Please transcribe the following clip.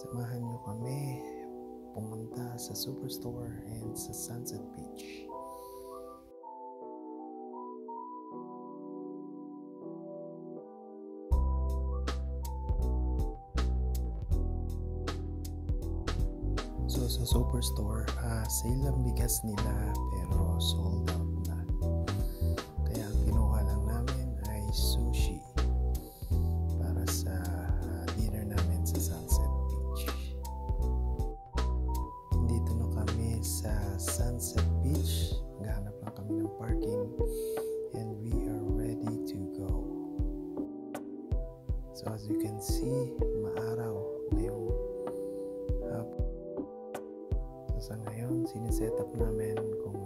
Samahan niyo kami pumunta sa Superstore and sa Sunset Beach. So sa Superstore, sale ang bigas nila pero sold out na. Kaya ang kinuha lang namin ay sushi para sa dinner namin sa Sunset Beach. Dito na kami sa Sunset Beach. Gahanap lang kami ng parking and we are ready to go. So as you can see, maaraw na yung hapon. Sa ngayon, siniset up namin kung